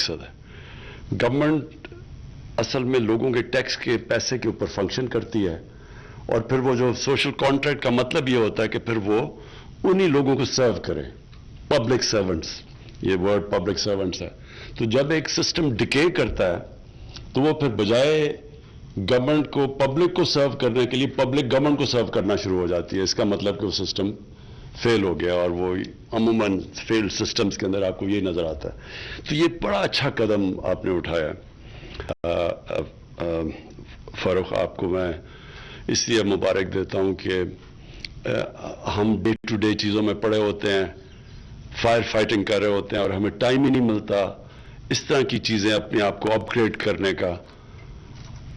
مقصد ہے. گورنمنٹ اصل میں لوگوں کے ٹیکس کے پیسے کے اوپر فنکشن کرتی ہے, اور پھر وہ جو سوشل کانٹریکٹ کا مطلب یہ ہوتا ہے کہ پھر وہ انہی لوگوں کو سرو کرے, پبلک سرونٹس, یہ ورڈ پبلک سرونٹس ہے. تو جب ایک سسٹم ڈکے کرتا ہے تو وہ پھر بجائے گورنمنٹ کو پبلک کو سرو کرنے کے لیے پبلک گورنمنٹ کو سرو کرنا شروع ہو جاتی ہے. اس کا مطلب کہ وہ سسٹم فیل ہو گیا, اور وہ عموماً فیلڈ سسٹمز کے اندر آپ کو یہ نظر آتا ہے. تو یہ بڑا اچھا قدم آپ نے اٹھایا فاروق. آپ کو میں اس لیے مبارک دیتا ہوں کہ ہم ڈے ٹو ڈے چیزوں میں پڑے ہوتے ہیں, فائر فائٹنگ کر رہے ہوتے ہیں, اور ہمیں ٹائم ہی نہیں ملتا اس طرح کی چیزیں اپنے آپ کو اپ گریڈ کرنے کا,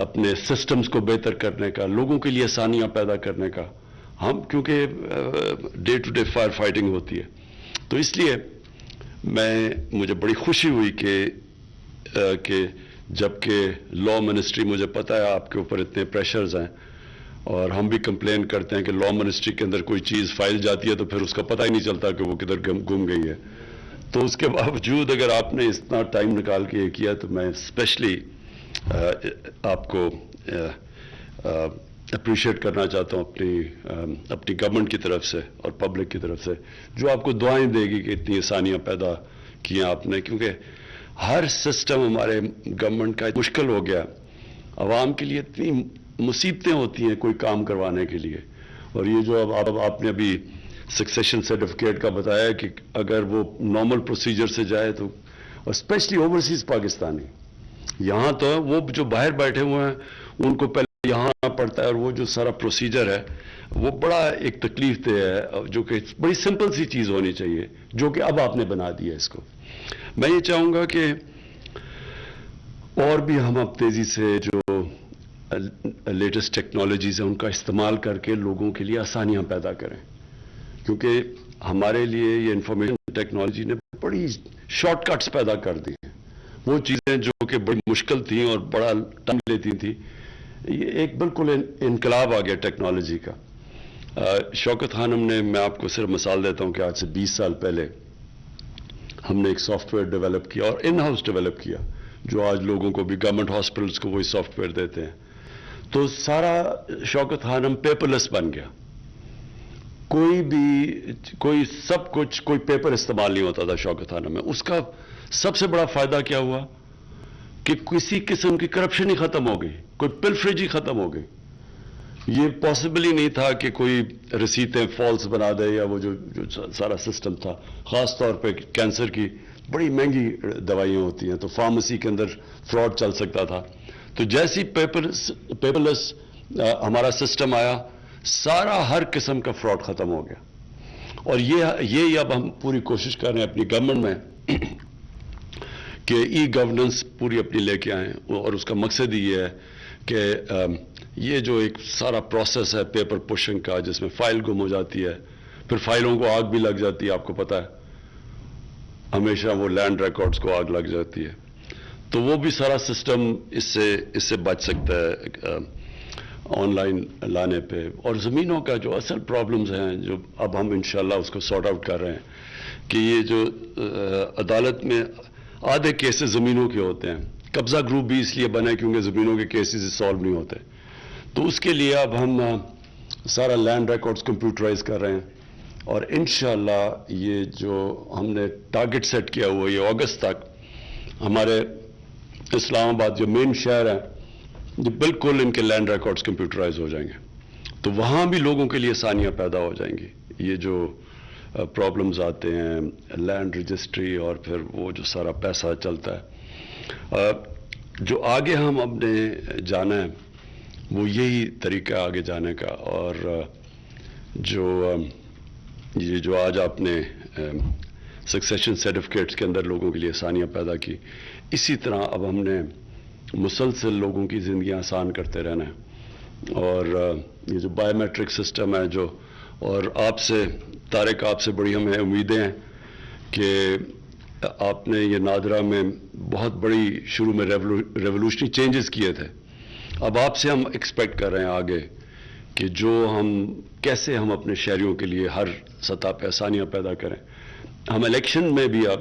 اپنے سسٹمز کو بہتر کرنے کا, لوگوں کے لیے آسانیاں پیدا کرنے کا. ہم کیونکہ day to day fire fighting ہوتی ہے, تو اس لیے مجھے بڑی خوشی ہوئی کہ جبکہ لا منسٹری, مجھے پتا ہے آپ کے اوپر اتنے پریشرز ہیں, اور ہم بھی کمپلین کرتے ہیں کہ لا منسٹری کے اندر کوئی چیز فائل جاتی ہے تو پھر اس کا پتہ ہی نہیں چلتا کہ وہ کدھر گم گئی ہے. تو اس کے باوجود اگر آپ نے اتنا ٹائم نکال کے یہ کیا تو میں اسپیشلی آپ کو اپریشیٹ کرنا چاہتا ہوں اپنی گورنمنٹ کی طرف سے اور پبلک کی طرف سے, جو آپ کو دعائیں دے گی کہ اتنی آسانیاں پیدا کی آپ نے. کیونکہ ہر سسٹم ہمارے گورنمنٹ کا مشکل ہو گیا, عوام کے لیے اتنی مصیبتیں ہوتی ہیں کوئی کام کروانے کے لیے. اور یہ جو اب آپ نے ابھی سکسیشن سرٹیفکیٹ کا بتایا کہ اگر وہ نارمل پروسیجر سے جائے تو, اور اسپیشلی اوورسیز پاکستانی, یہاں تو وہ جو باہر بیٹھے ہوئے ہیں ان کو پہلے یہاں آنا پڑتا ہے, اور وہ جو سارا پروسیجر ہے وہ بڑا ایک تکلیف دہ ہے, جو کہ بڑی سمپل سی چیز ہونی چاہیے, جو کہ اب آپ نے بنا دی ہے اس کو. میں یہ چاہوں گا کہ اور بھی ہم اب تیزی سے جو لیٹسٹ ٹیکنالوجیز ہیں ان کا استعمال کر کے لوگوں کے لیے آسانیاں پیدا کریں, کیونکہ ہمارے لیے یہ انفارمیشن ٹیکنالوجی نے بڑی شارٹ کٹس پیدا کر دی ہیں. وہ چیزیں جو کہ بڑی مشکل تھیں اور بڑا ٹائم لیتی تھیں, یہ ایک بالکل انقلاب آ گیا ٹیکنالوجی کا. شوکت خانم نے, میں آپ کو صرف مثال دیتا ہوں کہ آج سے 20 سال پہلے ہم نے ایک سافٹ ویئر ڈیولپ کیا, اور ان ہاؤس ڈیولپ کیا, جو آج لوگوں کو بھی گورنمنٹ ہاسپٹلس کو وہی سافٹ ویئر دیتے ہیں. تو سارا شوکت خانم پیپر لیس بن گیا, کوئی سب کچھ, کوئی پیپر استعمال نہیں ہوتا تھا شوکت خانم میں. اس کا سب سے بڑا فائدہ کیا ہوا کہ کسی قسم کی کرپشن ہی ختم ہو گئی, کوئی پلفریج ہی ختم ہو گئی. یہ پاسبل ہی نہیں تھا کہ کوئی رسیتیں فالس بنا دے, یا وہ جو سارا سسٹم تھا, خاص طور پہ کینسر کی بڑی مہنگی دوائیاں ہوتی ہیں, تو فارمیسی کے اندر فراڈ چل سکتا تھا. تو جیسی پیپر لیس ہمارا سسٹم آیا, سارا ہر قسم کا فراڈ ختم ہو گیا. اور یہ اب ہم پوری کوشش کر رہے ہیں اپنی گورنمنٹ میں کہ ای گورننس پوری اپنی لے کے آئیں, اور اس کا مقصد یہ ہے کہ یہ جو ایک سارا پروسیس ہے پیپر پشنگ کا, جس میں فائل گم ہو جاتی ہے, پھر فائلوں کو آگ بھی لگ جاتی ہے, آپ کو پتہ ہے ہمیشہ وہ لینڈ ریکارڈز کو آگ لگ جاتی ہے, تو وہ بھی سارا سسٹم اس سے بچ سکتا ہے آن لائن لانے پہ. اور زمینوں کا جو اصل پرابلمز ہیں, جو اب ہم انشاءاللہ اس کو سارٹ آؤٹ کر رہے ہیں, کہ یہ جو عدالت میں آدھے کیسز زمینوں کے ہوتے ہیں. قبضہ گروپ بھی اس لیے بنا کیونکہ زمینوں کے کیسز سالو نہیں ہوتے. تو اس کے لیے اب ہم سارا لینڈ ریکارڈز کمپیوٹرائز کر رہے ہیں, اور انشاءاللہ یہ جو ہم نے ٹارگٹ سیٹ کیا ہوا یہ اگست تک ہمارے اسلام آباد جو مین شہر ہیں یہ بالکل ان کے لینڈ ریکارڈز کمپیوٹرائز ہو جائیں گے. تو وہاں بھی لوگوں کے لیے آسانیاں پیدا ہو جائیں گی. یہ جو پرابلمز آتے ہیں لینڈ رجسٹری, اور پھر وہ جو سارا پیسہ چلتا ہے, جو آگے ہم اپنے جانا ہے وہ یہی طریقہ آگے جانے کا. اور یہ جو آج آپ نے سکسیشن سرٹیفکیٹس کے اندر لوگوں کے لیے آسانیاں پیدا کی, اسی طرح اب ہم نے مسلسل لوگوں کی زندگیاں آسان کرتے رہنا ہے. اور یہ جو بایو میٹرک سسٹم ہے جو, اور آپ سے طارق, آپ سے بڑی ہمیں امیدیں ہیں کہ آپ نے یہ نادرہ میں بہت بڑی شروع میں ریولوشنری چینجز کیے تھے. اب آپ سے ہم ایکسپیکٹ کر رہے ہیں آگے کہ جو کیسے ہم اپنے شہریوں کے لیے ہر سطح پہ آسانیاں پیدا کریں. ہم الیکشن میں بھی اب